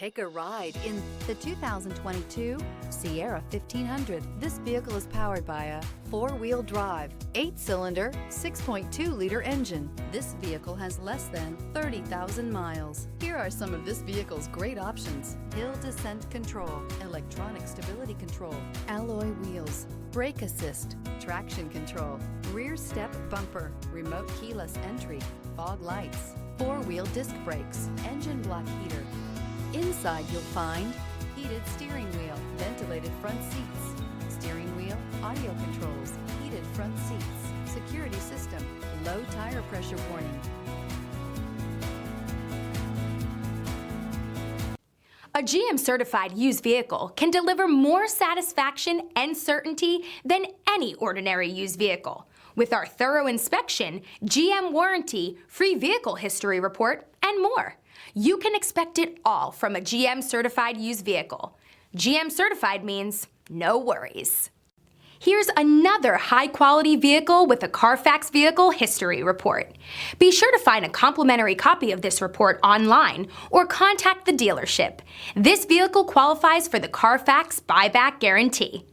Take a ride in the 2022 Sierra 1500. This vehicle is powered by a 4-wheel drive, 8-cylinder, 6.2-liter engine. This vehicle has less than 30,000 miles. Here are some of this vehicle's great options: hill descent control, electronic stability control, alloy wheels, brake assist, traction control, rear step bumper, remote keyless entry, fog lights, 4-wheel disc brakes, engine block heater. Inside you'll find heated steering wheel, ventilated front seats, steering wheel audio controls, heated front seats, security system, low tire pressure warning. A GM certified used vehicle can deliver more satisfaction and certainty than any ordinary used vehicle. With our thorough inspection, GM warranty, free vehicle history report, and more. You can expect it all from a GM certified used vehicle. GM certified means no worries. Here's another high-quality vehicle with a Carfax vehicle history report. Be sure to find a complimentary copy of this report online or contact the dealership. This vehicle qualifies for the Carfax buyback guarantee.